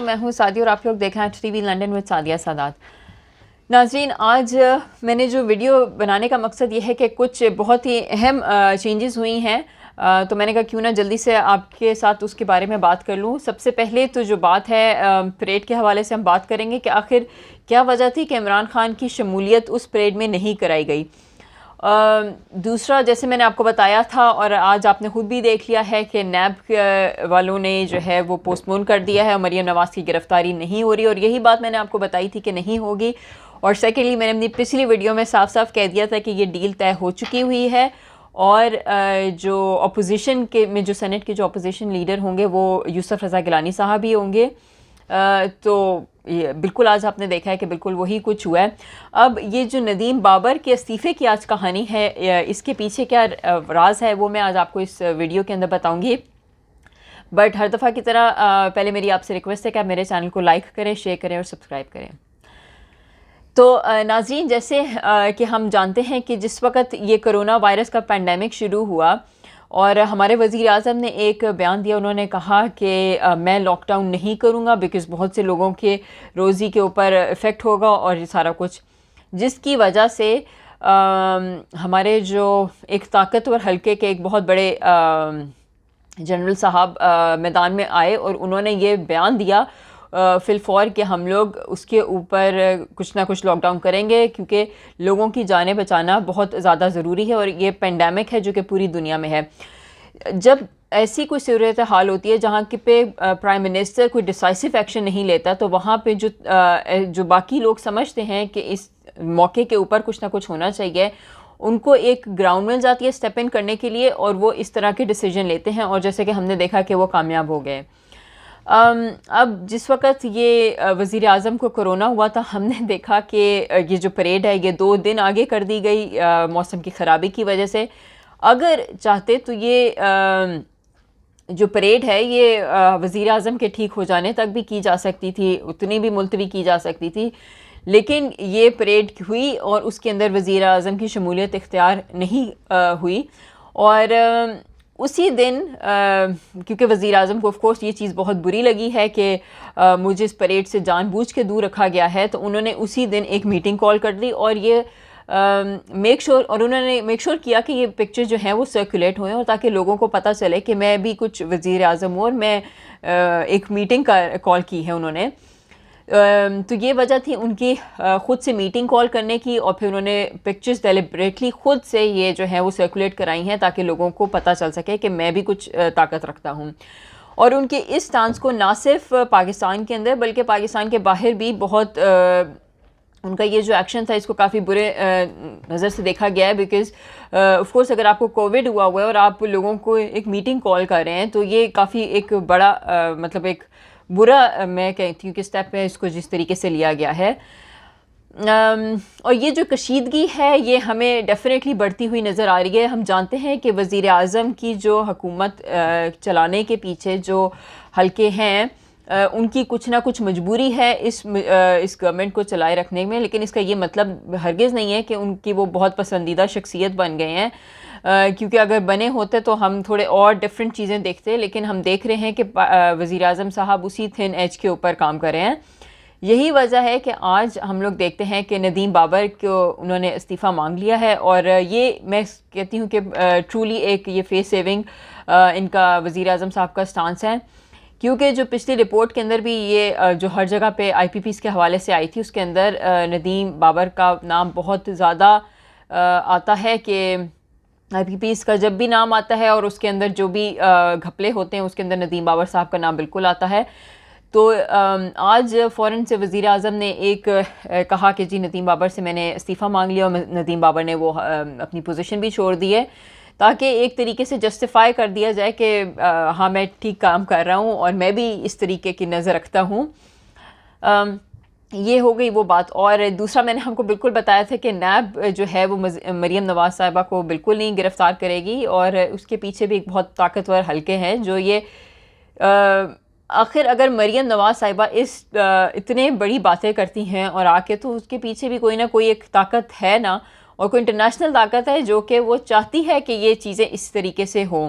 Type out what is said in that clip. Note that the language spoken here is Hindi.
मैं हूँ सादी और आप लोग देख रहे हैं TV London with Sadia Sadat. नाज़रीन, आज मैंने जो वीडियो बनाने का मकसद ये है कि कुछ बहुत ही अहम चेंजेस हुई हैं, तो मैंने कहा क्यों ना जल्दी से आपके साथ उसके बारे में बात कर लूँ। सबसे पहले तो जो बात है परेड के हवाले से हम बात करेंगे कि आखिर क्या वजह थी कि इमरान खान की शमूलियत उस परेड में नहीं कराई गई। दूसरा, जैसे मैंने आपको बताया था और आज आपने ख़ुद भी देख लिया है कि नैब वालों ने जो है वो पोस्टपोन कर दिया है, मरियम नवाज़ की गिरफ़्तारी नहीं हो रही, और यही बात मैंने आपको बताई थी कि नहीं होगी। और सेकेंडली, मैंने अपनी पिछली वीडियो में साफ साफ कह दिया था कि ये डील तय हो चुकी हुई है और जो अपोजिशन के में जो सेनेट के जो अपोजिशन लीडर होंगे वो यूसुफ रज़ा गिलानी साहब ही होंगे। तो ये बिल्कुल आज आपने देखा है कि बिल्कुल वही कुछ हुआ है। अब ये जो नदीम बाबर के इस्तीफ़े की आज कहानी है, इसके पीछे क्या राज है वो मैं आज आपको इस वीडियो के अंदर बताऊंगी। बट हर दफ़ा की तरह पहले मेरी आपसे रिक्वेस्ट है कि आप मेरे चैनल को लाइक करें, शेयर करें और सब्सक्राइब करें। तो नाज़रीन, जैसे कि हम जानते हैं कि जिस वक्त ये कोरोना वायरस का पैंडेमिक शुरू हुआ और हमारे वज़ीर आज़म ने एक बयान दिया, उन्होंने कहा कि मैं लॉकडाउन नहीं करूँगा बिकॉज़ बहुत से लोगों के रोज़ी के ऊपर इफ़ेक्ट होगा और ये सारा कुछ, जिसकी वजह से हमारे जो एक ताकतवर हल्के के एक बहुत बड़े जनरल साहब मैदान में आए और उन्होंने ये बयान दिया फिलफौर कि हम लोग उसके ऊपर कुछ ना कुछ लॉकडाउन करेंगे क्योंकि लोगों की जानें बचाना बहुत ज़्यादा ज़रूरी है और ये पेंडेमिक है जो कि पूरी दुनिया में है। जब ऐसी कोई सूरत हाल होती है जहाँ कि पे प्राइम मिनिस्टर कोई डिसाइसिव एक्शन नहीं लेता, तो वहाँ पे जो बाकी लोग समझते हैं कि इस मौके के ऊपर कुछ ना कुछ होना चाहिए, उनको एक ग्राउंड मिल जाती है स्टेप इन करने के लिए और वो इस तरह के डिसीजन लेते हैं, और जैसे कि हमने देखा कि वो कामयाब हो गए। अब जिस वक़्त ये वज़ीर आज़म को कोरोना हुआ था, हमने देखा कि ये जो परेड है ये 2 दिन आगे कर दी गई मौसम की ख़राबी की वजह से। अगर चाहते तो ये जो परेड है ये वज़ीर आज़म के ठीक हो जाने तक भी की जा सकती थी, उतनी भी मुलतवी की जा सकती थी, लेकिन ये परेड हुई और उसके अंदर वज़ीर आज़म की शमूलियत इख्तियार नहीं हुई। और उसी दिन क्योंकि वज़ीर आज़म को ऑफ कोर्स ये चीज़ बहुत बुरी लगी है कि मुझे इस परेड से जानबूझ के दूर रखा गया है, तो उन्होंने उसी दिन एक मीटिंग कॉल कर दी और ये उन्होंने मेक श्योर किया कि ये पिक्चर जो हैं वो सर्कुलेट हुए और ताकि लोगों को पता चले कि मैं भी कुछ वज़ीर आज़म हूँ और मैं एक मीटिंग का कॉल की है उन्होंने। तो ये वजह थी उनकी ख़ुद से मीटिंग कॉल करने की, और फिर उन्होंने पिक्चर्स डेलिब्रेटली ख़ुद से ये जो है वो सर्कुलेट कराई हैं ताकि लोगों को पता चल सके कि मैं भी कुछ ताकत रखता हूँ। और उनके इस स्टांस को ना सिर्फ पाकिस्तान के अंदर बल्कि पाकिस्तान के बाहर भी बहुत उनका ये जो एक्शन था इसको काफ़ी बुरे नज़र से देखा गया है। बिकॉज़ ऑफ कोर्स अगर आपको कोविड हुआ है और आप लोगों को एक मीटिंग कॉल कर रहे हैं तो ये काफ़ी एक बड़ा मतलब एक बुरा मैं कहती हूँ कि स्टेप है इसको जिस तरीके से लिया गया है। और ये जो कशीदगी है ये हमें डेफिनेटली बढ़ती हुई नज़र आ रही है। हम जानते हैं कि वज़ीर आज़म की जो हुकूमत चलाने के पीछे जो हल्के हैं उनकी कुछ ना कुछ मजबूरी है इस गवर्नमेंट को चलाए रखने में, लेकिन इसका ये मतलब हरगिज़ नहीं है कि उनकी वो बहुत पसंदीदा शख्सियत बन गए हैं, क्योंकि अगर बने होते तो हम थोड़े और डिफरेंट चीज़ें देखते, लेकिन हम देख रहे हैं कि वज़ीर आज़म साहब उसी थिन एज के ऊपर काम कर रहे हैं। यही वजह है कि आज हम लोग देखते हैं कि नदीम बाबर को उन्होंने इस्तीफ़ा मांग लिया है, और ये मैं कहती हूँ कि ट्रूली एक ये फेस सेविंग इनका वज़ीर आज़म साहब का स्टांस है, क्योंकि जो पिछली रिपोर्ट के अंदर भी ये जो हर जगह पे IPPs के हवाले से आई थी उसके अंदर नदीम बाबर का नाम बहुत ज़्यादा आता है कि IPPs का जब भी नाम आता है और उसके अंदर जो भी घपले होते हैं उसके अंदर नदीम बाबर साहब का नाम बिल्कुल आता है। तो आज फ़ौरन से वज़ीर आज़म ने एक कहा कि जी नदीम बाबर से मैंने इस्तीफ़ा मांग लिया, और नदीम बाबर ने वो अपनी पोजीशन भी छोड़ दी है ताकि एक तरीके से जस्टिफाई कर दिया जाए कि हाँ मैं ठीक काम कर रहा हूँ और मैं भी इस तरीके की नज़र रखता हूँ। ये हो गई वो बात। और दूसरा, मैंने हमको बिल्कुल बताया था कि नैब जो है वो मरियम नवाज़ साहिबा को बिल्कुल नहीं गिरफ़्तार करेगी, और उसके पीछे भी एक बहुत ताकतवर हल्के हैं जो ये आखिर अगर मरियम नवाज़ साहिबा इस इतने बड़ी बातें करती हैं और आके, तो उसके पीछे भी कोई ना कोई एक ताकत है ना, और कोई इंटरनेशनल ताकत है जो कि वो चाहती है कि ये चीज़ें इस तरीके से हों।